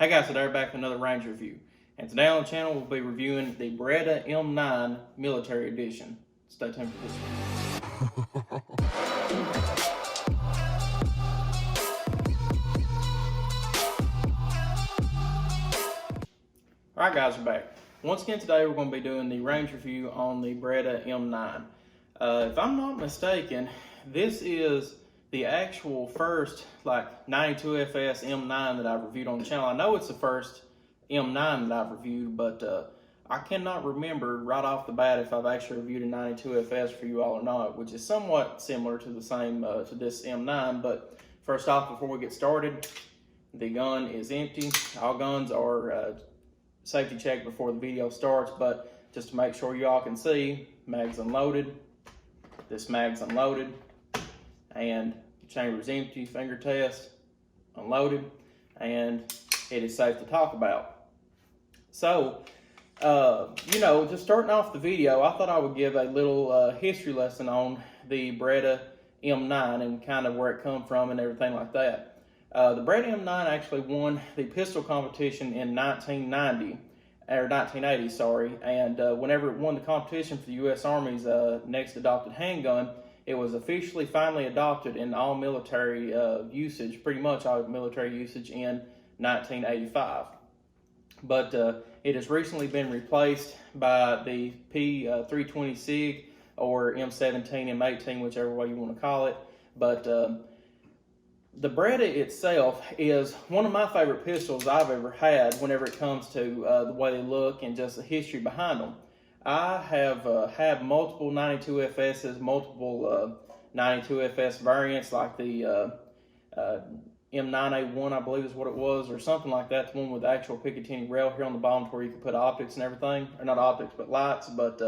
Hey guys, today we're back with another range review. And today on the channel we'll be reviewing the Beretta M9 Military Edition. Stay tuned for this one. Alright guys, we're back. Once again today we're going to be doing the range review on the Beretta M9. If I'm not mistaken, this is the actual first 92FS M9 that I've reviewed on the channel. I know it's the first M9 that I've reviewed, but I cannot remember right off the bat if I've actually reviewed a 92FS for you all or not, which is somewhat similar to the same to this M9. But first off, before we get started, the gun is empty. All guns are safety checked before the video starts, but just to make sure you all can see, mag's unloaded, this mag's unloaded, and the chamber's empty, finger test, unloaded, and it is safe to talk about. So, just starting off the video, I thought I would give a little history lesson on the Beretta M9 and kind of where it come from and everything like that. The Beretta M9 actually won the pistol competition in 1980, sorry, and whenever it won the competition for the U.S. Army's next adopted handgun, it was officially finally adopted in all military usage, pretty much all military usage in 1985. But it has recently been replaced by the P320 SIG or M17, M18, whichever way you want to call it. But the Beretta itself is one of my favorite pistols I've ever had whenever it comes to the way they look and just the history behind them. I have had multiple 92FSs, multiple 92FS variants like the M9A1, I believe is what it was, or something like that, the one with the actual Picatinny rail here on the bottom where you can put optics and everything, or not optics, but lights. But,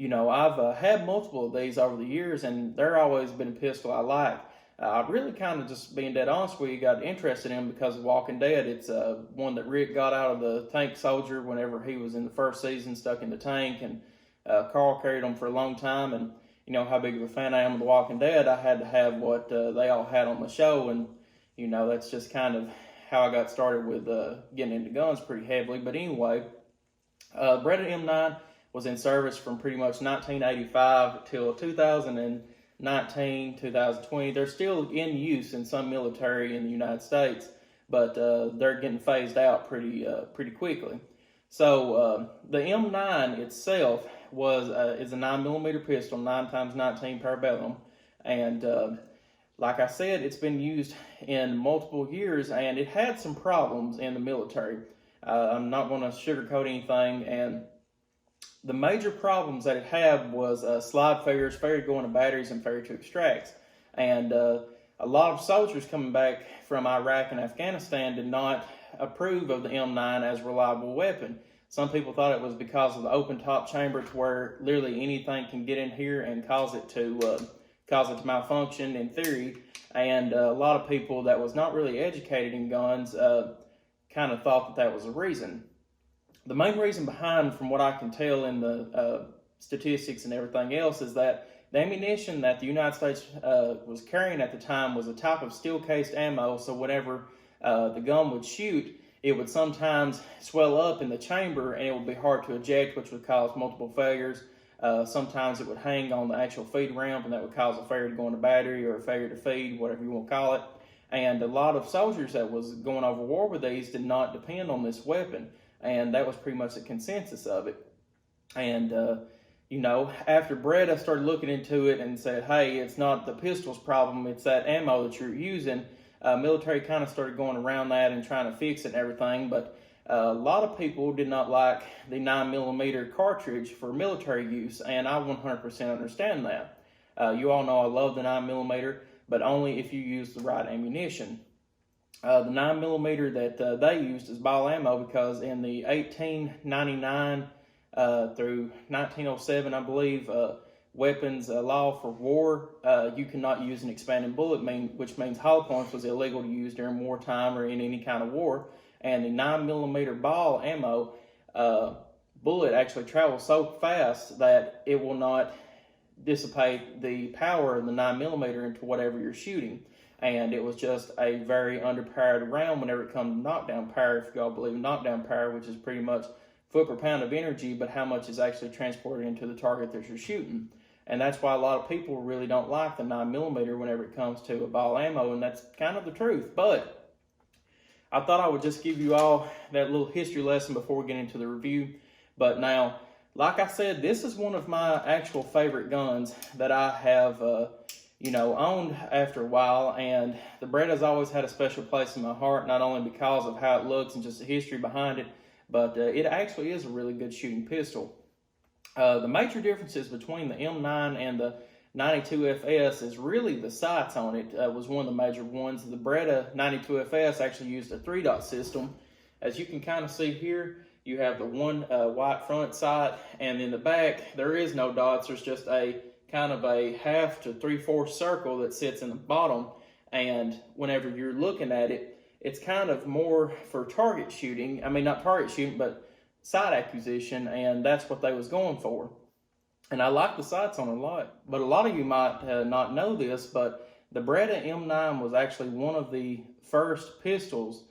I've had multiple of these over the years, and they're always been a pistol I like. I really kind of, just being dead honest with you, got interested in because of Walking Dead. It's one that Rick got out of the tank soldier whenever he was in the first season, stuck in the tank, and Carl carried him for a long time. And you know how big of a fan I am of The Walking Dead. I had to have what they all had on the show, and that's just kind of how I got started with getting into guns pretty heavily. But anyway, Beretta M9 was in service from pretty much 1985 till 2019, 2020. They're still in use in some military in the United States, but they're getting phased out pretty quickly. So the M9 itself is a 9mm pistol, 9x19 parabellum, and like I said, it's been used in multiple years, and it had some problems in the military. I'm not going to sugarcoat anything, and the major problems that it had was slide failures, failure to go into batteries, and failure to extracts. And a lot of soldiers coming back from Iraq and Afghanistan did not approve of the M9 as a reliable weapon. Some people thought it was because of the open top chamber, to where literally anything can get in here and cause it to malfunction in theory. And a lot of people that was not really educated in guns kind of thought that was a reason. The main reason behind, from what I can tell in the statistics and everything else, is that the ammunition that the United States was carrying at the time was a type of steel-cased ammo, so whenever the gun would shoot, it would sometimes swell up in the chamber and it would be hard to eject, which would cause multiple failures. Sometimes it would hang on the actual feed ramp, and that would cause a failure to go into battery or a failure to feed, whatever you want to call it. And a lot of soldiers that was going over war with these did not depend on this weapon. And that was pretty much the consensus of it. And, after Beretta started looking into it and said, hey, it's not the pistol's problem, it's that ammo that you're using, military kind of started going around that and trying to fix it and everything. But a lot of people did not like the 9mm cartridge for military use, and I 100% understand that. You all know I love the 9mm, but only if you use the right ammunition. The 9mm that they used is ball ammo, because in the 1899 through 1907, I believe, weapons law for war, you cannot use an expanding bullet, which means hollow points was illegal to use during wartime or in any kind of war. And the 9mm ball ammo bullet actually travels so fast that it will not dissipate the power of the 9mm into whatever you're shooting. and it was just a very underpowered round whenever it comes to knockdown power, if y'all believe in knockdown power, which is pretty much foot per pound of energy, but how much is actually transported into the target that you're shooting. And that's why a lot of people really don't like the 9mm whenever it comes to a ball ammo, and that's kind of the truth. But I thought I would just give you all that little history lesson before we get into the review. But now, like I said, this is one of my actual favorite guns that I have, owned after a while. And the Beretta's always had a special place in my heart, not only because of how it looks and just the history behind it, but it actually is a really good shooting pistol. The major differences between the M9 and the 92FS is really the sights on it was one of the major ones. The Beretta 92FS actually used a 3-dot system. As you can kind of see here, you have the one white front sight, and in the back there is no dots. There's just a kind of a 1/2 to 3/4 circle that sits in the bottom, and whenever you're looking at it, it's kind of more for target shooting. I mean, not target shooting, but sight acquisition, and that's what they was going for. And I like the sights on it a lot. But a lot of you might not know this, but the Beretta M9 was actually one of the first pistols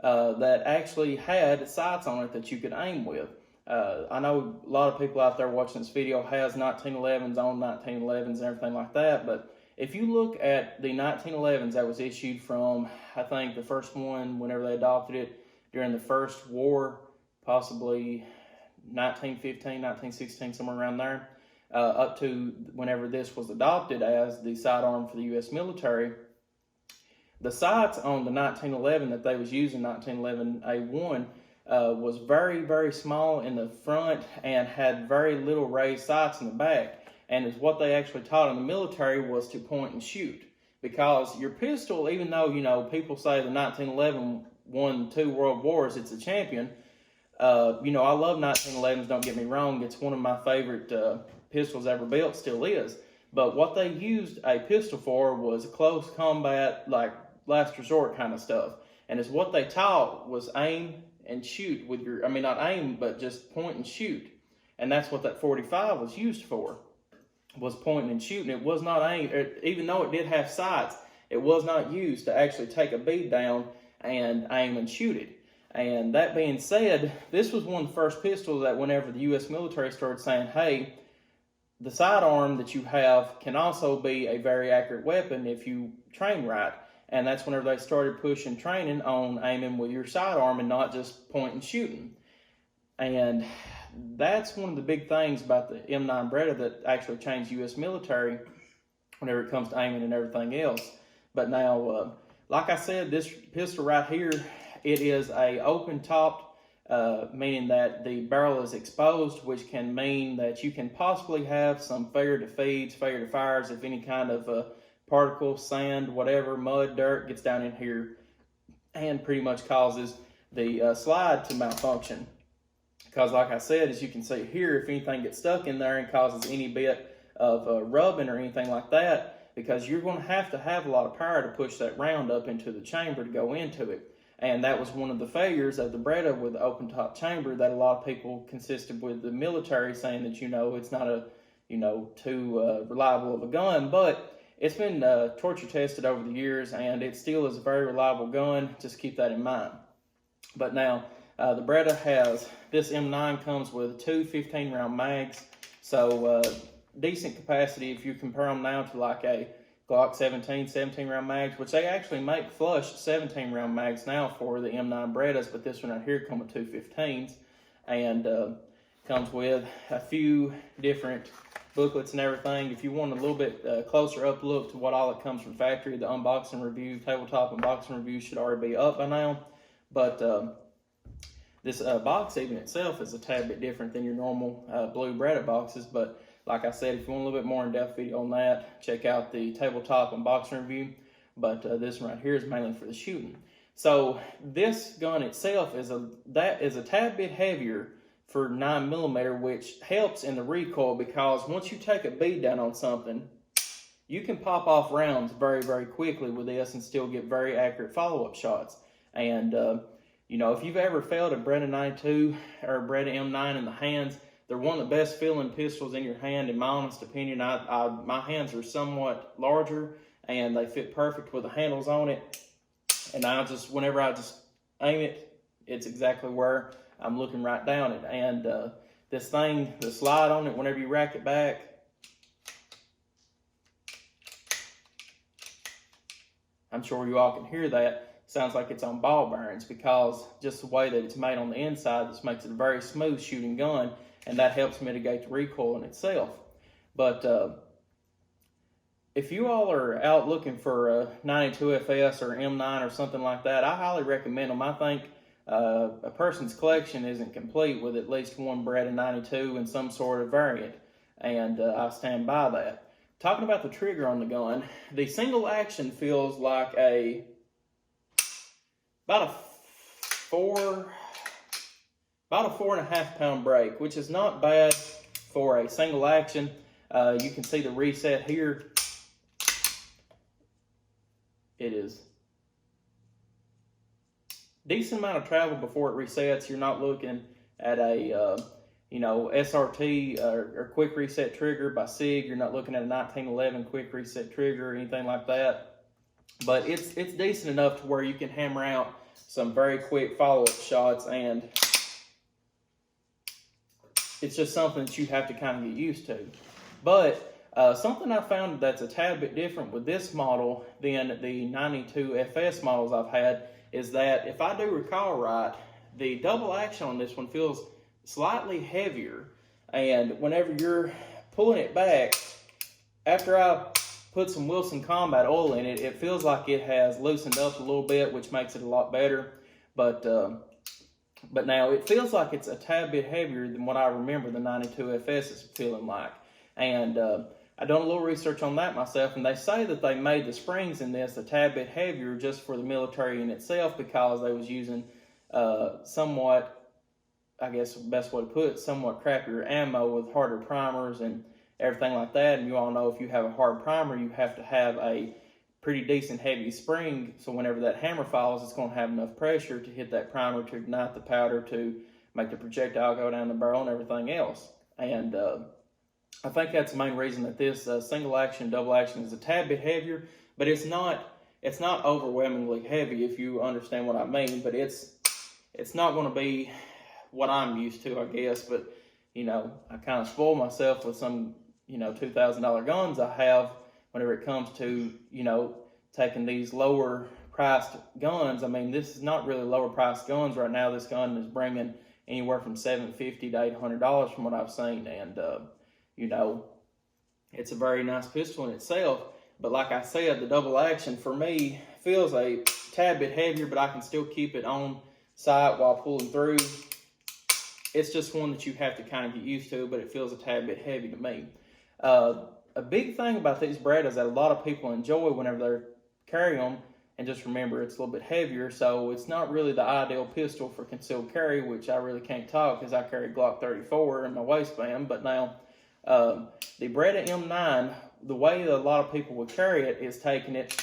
that actually had sights on it that you could aim with. I know a lot of people out there watching this video has 1911s on 1911s and everything like that, but if you look at the 1911s that was issued from, I think the first one, whenever they adopted it during the first war, possibly 1915, 1916, somewhere around there, up to whenever this was adopted as the sidearm for the U.S. military, the sights on the 1911 that they was using, 1911A1, was very, very small in the front and had very little raised sights in the back. And is what they actually taught in the military was to point and shoot. Because your pistol, even though, people say the 1911 won 2 world wars, it's a champion. I love 1911s, don't get me wrong. It's one of my favorite pistols ever built, still is. But what they used a pistol for was close combat, like last resort kind of stuff. And it's what they taught was aim and shoot with your, not aim, but just point and shoot. And that's what that 45 was used for, was pointing and shooting. It was not aim, even though it did have sights, it was not used to actually take a bead down and aim and shoot it. And that being said, this was one of the first pistols that whenever the U.S. military started saying, hey, the sidearm that you have can also be a very accurate weapon if you train right. And that's whenever they started pushing training on aiming with your sidearm and not just point and shooting. And that's one of the big things about the M9 Beretta that actually changed U.S. military whenever it comes to aiming and everything else. But now, like I said, this pistol right here, it is a open-topped, meaning that the barrel is exposed, which can mean that you can possibly have some failure to feeds, failure to fires, if any kind of particles, sand, whatever, mud, dirt gets down in here and pretty much causes the slide to malfunction. Because like I said, as you can see here, if anything gets stuck in there and causes any bit of rubbing or anything like that, because you're going to have a lot of power to push that round up into the chamber to go into it. And that was one of the failures of the Beretta with the open top chamber that a lot of people consisted with the military saying that, it's not a, too reliable of a gun. But it's been torture tested over the years, and it still is a very reliable gun. Just keep that in mind. But now, the Beretta has, this M9 comes with 2 15-round mags. So decent capacity if you compare them now to like a Glock 17-round mags, which they actually make flush 17-round mags now for the M9 Berettas, but this one right here comes with 2 15s, and comes with a few different booklets and everything. If you want a little bit closer up look to what all it comes from factory, the unboxing review, tabletop unboxing review should already be up by now. But this box even itself is a tad bit different than your normal blue Beretta boxes. But like I said, if you want a little bit more in-depth video on that, check out the tabletop unboxing review. But this one right here is mainly for the shooting. So this gun itself is a tad bit heavier for 9mm, which helps in the recoil, because once you take a bead down on something, you can pop off rounds very, very quickly with this and still get very accurate follow-up shots. And if you've ever felt a Beretta 92 or a Beretta M9 in the hands, they're one of the best feeling pistols in your hand, in my honest opinion. My hands are somewhat larger, and they fit perfect with the handles on it. And whenever I just aim it, it's exactly where I'm looking right down it. And this thing, the slide on it, whenever you rack it back, I'm sure you all can hear that. Sounds like it's on ball bearings, because just the way that it's made on the inside, this makes it a very smooth shooting gun, and that helps mitigate the recoil in itself. But if you all are out looking for a 92FS or M9 or something like that, I highly recommend them. I think a person's collection isn't complete with at least one Beretta 92 in some sort of variant, and I stand by that. Talking about the trigger on the gun, the single action feels like about a 4.5 pound brake, which is not bad for a single action. You can see the reset here. It is decent amount of travel before it resets. You're not looking at a SRT or quick reset trigger by SIG. You're not looking at a 1911 quick reset trigger or anything like that. But it's decent enough to where you can hammer out some very quick follow-up shots, and it's just something that you have to kind of get used to. But something I found that's a tad bit different with this model than the 92FS models I've had is that, if I do recall right, the double action on this one feels slightly heavier, and whenever you're pulling it back, after I put some Wilson Combat oil in it, it feels like it has loosened up a little bit, which makes it a lot better. But now it feels like it's a tad bit heavier than what I remember the 92FS is feeling like. And I done a little research on that myself, and they say that they made the springs in this a tad bit heavier just for the military in itself, because they was using somewhat, I guess the best way to put it, somewhat crappier ammo with harder primers and everything like that. And you all know if you have a hard primer, you have to have a pretty decent heavy spring, so whenever that hammer falls, it's going to have enough pressure to hit that primer to ignite the powder to make the projectile go down the barrel and everything else. And I think that's the main reason that this single action, double action is a tad bit heavier, but it's not overwhelmingly heavy, if you understand what I mean. But it's not going to be what I'm used to, I guess. But I kind of spoil myself with some $2,000 guns I have whenever it comes to taking these lower priced guns. I mean, this is not really lower priced guns right now. This gun is bringing anywhere from $750 to $800 from what I've seen, and it's a very nice pistol in itself. But like I said, the double action for me feels a tad bit heavier, but I can still keep it on sight while pulling through. It's just one that you have to kind of get used to, but it feels a tad bit heavy to me. A big thing about these Berettas that a lot of people enjoy whenever they're carrying them, and just remember it's a little bit heavier, so it's not really the ideal pistol for concealed carry, which I really can't talk because I carry Glock 34 in my waistband. But now, the Beretta M9, the way that a lot of people would carry it is taking it,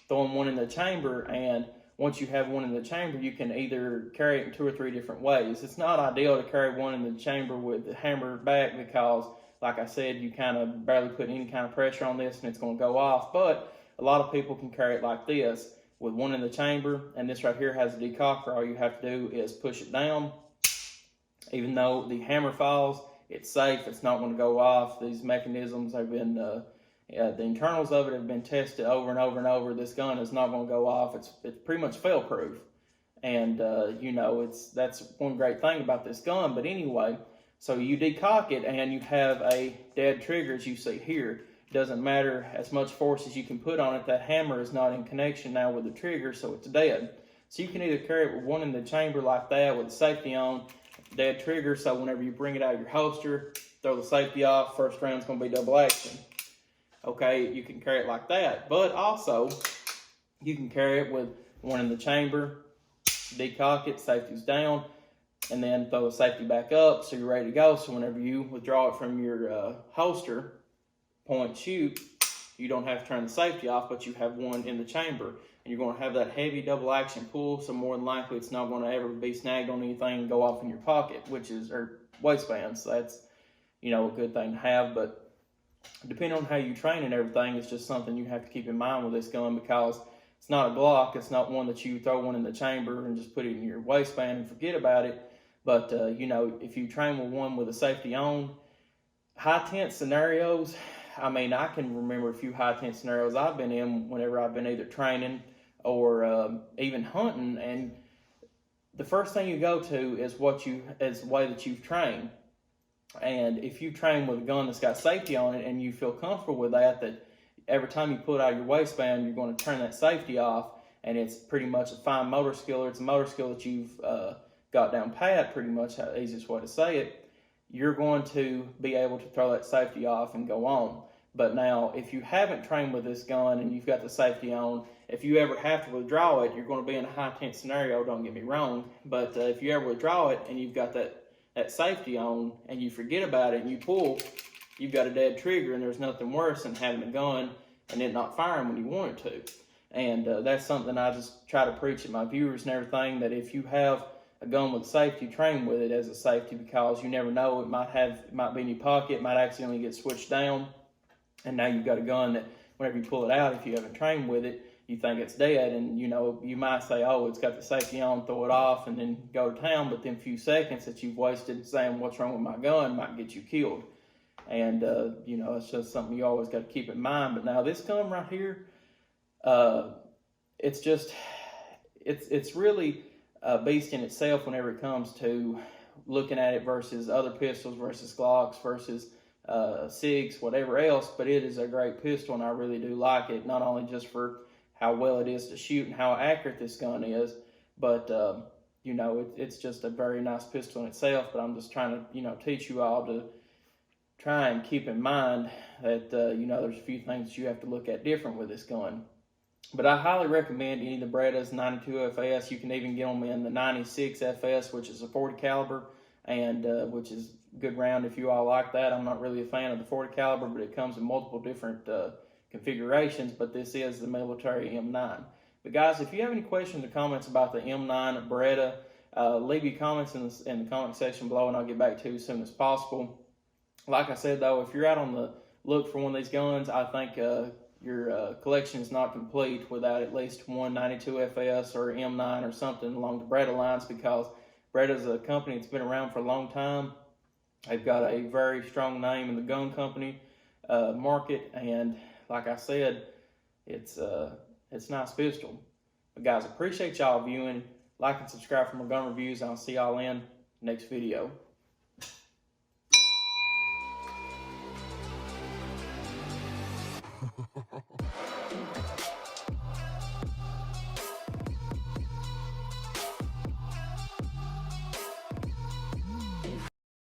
throwing one in the chamber, and once you have one in the chamber, you can either carry it in 2 or 3 different ways. It's not ideal to carry one in the chamber with the hammer back because, like I said, you kind of barely put any kind of pressure on this and it's going to go off. But a lot of people can carry it like this, with one in the chamber, and this right here has a decocker. All you have to do is push it down. Even though the hammer falls, it's safe. It's not going to go off. These mechanisms have been, the internals of it have been tested over and over and over. This gun is not going to go off. It's pretty much fail-proof. And, that's one great thing about this gun. But anyway, so you decock it and you have a dead trigger, as you see here. It doesn't matter as much force as you can put on it. That hammer is not in connection now with the trigger, so it's dead. So you can either carry it with one in the chamber like that with the safety on, dead trigger, so whenever you bring it out of your holster, throw the safety off, first round's going to be double action. Okay, you can carry it like that. But also, you can carry it with one in the chamber, decock it, safety's down, and then throw the safety back up so you're ready to go. So whenever you withdraw it from your holster, point, shoot, you don't have to turn the safety off, but you have one in the chamber. And you're going to have that heavy double action pull, so more than likely it's not going to ever be snagged on anything and go off in your pocket, or waistband. So that's, a good thing to have. But depending on how you train and everything, it's just something you have to keep in mind with this gun, because it's not a Glock. It's not one that you throw one in the chamber and just put it in your waistband and forget about it. But, if you train with one with a safety on, high tense scenarios, I mean, I can remember a few high tense scenarios I've been in whenever I've been either training or even hunting, and the first thing you go to is the way that you've trained. And if you train with a gun that's got safety on it and you feel comfortable with that every time you pull it out of your waistband, you're going to turn that safety off, and it's pretty much a fine motor skill, or it's a motor skill that you've got down pat, pretty much the easiest way to say it, you're going to be able to throw that safety off and go on. But now, if you haven't trained with this gun and you've got the safety on, if you ever have to withdraw it, you're going to be in a high tense scenario, don't get me wrong, but if you ever withdraw it and you've got that safety on and you forget about it and you pull, you've got a dead trigger, and there's nothing worse than having a gun and it not firing when you want it to. And that's something I just try to preach to my viewers and everything, that if you have a gun with safety, train with it as a safety, because you never know, it might be in your pocket, it might accidentally get switched down, and now you've got a gun that whenever you pull it out, if you haven't trained with it, you think it's dead, and you might say, oh, it's got the safety on, throw it off, and then go to town, but then a few seconds that you've wasted saying what's wrong with my gun might get you killed. And it's just something you always got to keep in mind. But now this gun right here, it's really a beast in itself whenever it comes to looking at it versus other pistols, versus Glocks, versus SIGs, whatever else. But it is a great pistol, and I really do like it, not only just for how well it is to shoot and how accurate this gun is, but it's just a very nice pistol in itself. But I'm just trying to teach you all to try and keep in mind that there's a few things that you have to look at different with this gun. But I highly recommend any of the Berettas, 92 FS. You can even get them in the 96 FS, which is a 40 caliber, and which is good round if you all like that. I'm not really a fan of the 40 caliber, but it comes in multiple different configurations. But this is the military M9. But guys, if you have any questions or comments about the M9 Beretta, leave your comments in the comment section below, and I'll get back to you as soon as possible. Like I said, though, if you're out on the look for one of these guns, I think your collection is not complete without at least one 92 FS or M9 or something along the Beretta lines, because Beretta is a company that's been around for a long time. They've got a very strong name in the gun company market, and like I said, it's a nice pistol. But guys, appreciate y'all viewing. Like and subscribe for more gun reviews, and I'll see y'all in the next video.